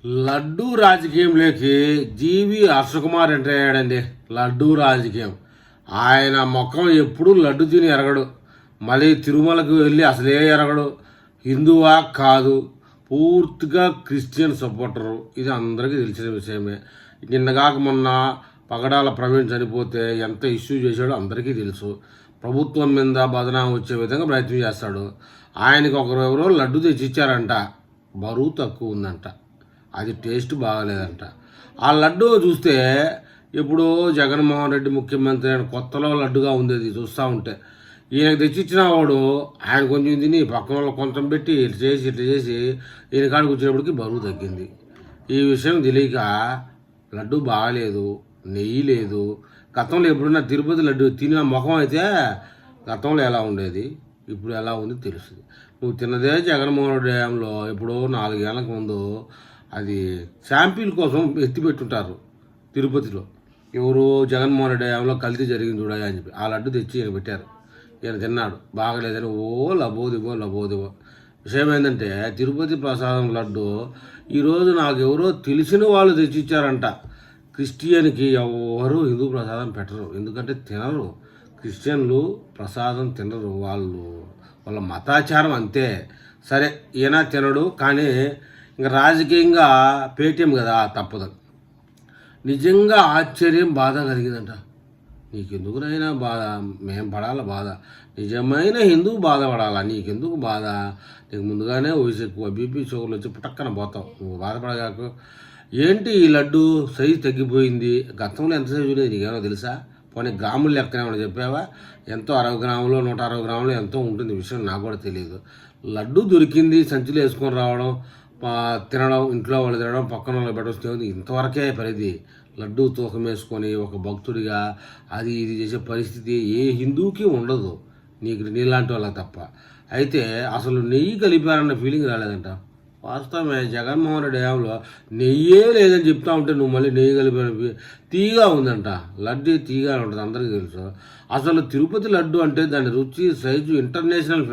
లడ్డూ రాజకీయంలోకి జీవి హర్షకుమార్ ఎంటర్ అయ్యాడండి. లడ్డూ రాజకీయం. ఆయన ముఖం ఎప్పుడూ లడ్డు తిని ఎరగడు. మళ్ళీ తిరుమలకు వెళ్ళి అసలే ఎరగడు. హిందువా కాదు, పూర్తిగా క్రిస్టియన్ సపోర్టరు. ఇది అందరికీ తెలిసిన విషయమే. నిన్నగాక మొన్న పగడాల ప్రవీణ్ చనిపోతే ఎంత ఇష్యూ చేశాడో అందరికీ తెలుసు. ప్రభుత్వం మీద బదనాం వచ్చే విధంగా ప్రయత్నం చేస్తాడు. ఆయనకి ఒకరెవరో లడ్డు తెచ్చిచ్చారంట, బరువు తక్కువ ఉందంట, అది టేస్ట్ బాగాలేదంట. ఆ లడ్డు చూస్తే ఇప్పుడు జగన్మోహన్ రెడ్డి ముఖ్యమంత్రి అయిన కొత్తలో లడ్డుగా ఉంది. అది చూస్తూ ఉంటే ఈయనకు తెచ్చిచ్చిన వాడు ఆయన కొంచెం తిని పక్కన వాళ్ళు కొంచెం పెట్టి ఇట్లా చేసి ఈయన కాడికి వచ్చినప్పటికి బరువు తగ్గింది. ఈ విషయం తెలియక లడ్డు బాగాలేదు, నెయ్యి లేదు. గతంలో ఎప్పుడన్నా తిరుపతి లడ్డు తిన్న ముఖం అయితే గతంలో ఎలా ఉండేది, ఇప్పుడు ఎలా ఉంది తెలుస్తుంది. నువ్వు తిన్నదే జగన్మోహన్ రెడ్డి హయాంలో ఎప్పుడో 4 ఏళ్ళకు ముందు అది శాంపిల్ కోసం ఎత్తిపెట్టుంటారు తిరుపతిలో. ఎవరు జగన్మోహన్ రెడ్డి హయాంలో కల్తీ జరిగింది చూడాలి అని చెప్పి ఆ లడ్డు తెచ్చి ఈయన పెట్టారు. ఈయన తిన్నాడు, బాగలేదని లబోదివో. విషయం ఏంటంటే తిరుపతి ప్రసాదం లడ్డు ఈరోజు నాకు ఎవరో తెలిసిన వాళ్ళు తెచ్చిచ్చారంట. క్రిస్టియన్కి ఎవరు హిందూ ప్రసాదం పెట్టరు, ఎందుకంటే తినరు. క్రిస్టియన్లు ప్రసాదం తినరు, వాళ్ళ మతాచారం అంతే. సరే ఈయన తినడు, కానీ ఇంకా రాజకీయంగా పేటీఎం కదా, తప్పదు. నిజంగా ఆశ్చర్యం, బాధ కలిగిందంట. నీకెందుకునైనా బాధ, మేము పడాల బాధ, నిజమైన హిందువు బాధపడాలా, నీకెందుకు బాధ? నీకు ముందుగానే వయసు ఎక్కువ, బీపీ షుగర్లు వచ్చి పుటక్కన పోతావు, నువ్వు బాధపడగాకు. ఏంటి ఈ లడ్డు సైజు తగ్గిపోయింది, గతంలో ఎంత సైజు ఉండేది నీకేమో తెలుసా? పోనీ గ్రాములు లెక్కనేమో చెప్పావా? ఎంతో 60 గ్రాములు 160 గ్రాములు ఎంతో ఉంటుంది, విషయం నాకు కూడా తెలియదు. లడ్డు దొరికింది, సంచులు వేసుకొని రావడం, తినడం, ఇంట్లో వాళ్ళు తినడం, పక్కన వాళ్ళు పెట్టడం, ఇంతవరకే పరిధి. లడ్డు తూకం వేసుకొని ఒక భక్తుడిగా అది ఇది చేసే పరిస్థితి ఏ హిందూకి ఉండదు, నీలాంటి వాళ్ళకి తప్ప. అయితే అసలు నెయ్యి కలిపారన్న ఫీలింగ్ రాలేదంట. వాస్తవమే, జగన్మోహన్ రెడ్డి హయాంలో నెయ్యే లేదని చెప్తా ఉంటే నువ్వు మళ్ళీ నెయ్యి కలిపి తీగా ఉందంట. లడ్డు తీగా ఉంటుంది, అందరికీ తెలుసు. అసలు తిరుపతి లడ్డు అంటే దాని రుచి, సైజు ఇంటర్నేషనల్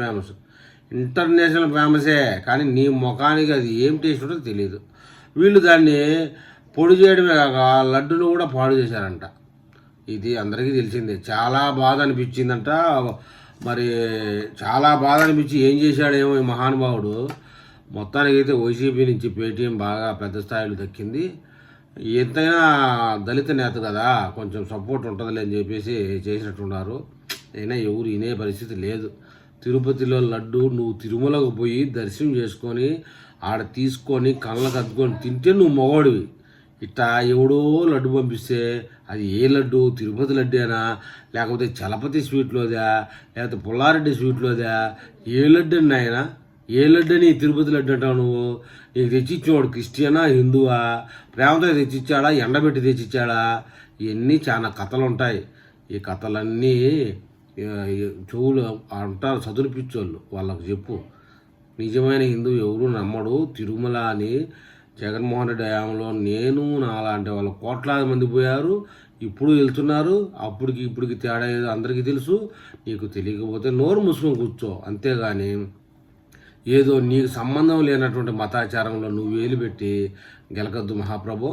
ఫేమసే, కానీ నీ ముఖానికి అది ఏం టేస్ట్ ఉంటుందో తెలియదు. వీళ్ళు దాన్ని పొడి చేయడమే కాక లడ్డును కూడా పాడు చేశారంట. ఇది అందరికీ తెలిసిందే. చాలా బాధ అనిపించిందంట. మరి చాలా బాధ అనిపించి ఏం చేశాడేమో ఈ మహానుభావుడు. మొత్తానికైతే వైసీపీ నుంచి పేటీఎం బాగా పెద్ద స్థాయిలో దక్కింది. ఎంతైనా దళిత నేత కదా, కొంచెం సపోర్ట్ ఉంటుందిలే అని చెప్పేసి చేసినట్టున్నారు. అయినా ఎవరు వినే పరిస్థితి లేదు. తిరుపతిలో లడ్డు నువ్వు తిరుమలకు పోయి దర్శనం చేసుకొని ఆడ తీసుకొని కళ్ళకు అద్దుకొని తింటే నువ్వు మగవాడివి. ఇట్టా ఎవడో లడ్డు పంపిస్తే అది ఏ లడ్డు, తిరుపతి లడ్డేనా, లేకపోతే చలపతి స్వీట్లోదా, లేకపోతే పుల్లారెడ్డి స్వీట్లోదా, ఏ లడ్డు అని ఆయన? ఏ లడ్డు అని తిరుపతి లడ్డు అంటావు నువ్వు? నీకు తెచ్చిచ్చేవాడు క్రిస్టియనా, హిందువా? ప్రేమతో తెచ్చిచ్చాడా, ఎండబెట్టి తెచ్చిచ్చాడా? ఇవన్నీ చాలా కథలు ఉంటాయి. ఈ కథలన్నీ చెవులు అంటారు చదువు పిచ్చోళ్ళు, వాళ్ళకు చెప్పు. నిజమైన హిందువు ఎవరు నమ్మడు. తిరుమల అని జగన్మోహన్ రెడ్డి హయాంలో నేను నాలాంటి వాళ్ళు కోట్లాది మంది పోయారు, ఇప్పుడు వెళ్తున్నారు. ఇప్పటికి తేడా ఏదో అందరికీ తెలుసు. నీకు తెలియకపోతే నోరు మూసుకొని కూర్చో, అంతేగాని ఏదో నీకు సంబంధం లేనటువంటి మతాచారంలో నువ్వు వేలు పెట్టి గెలకద్దు మహాప్రభు.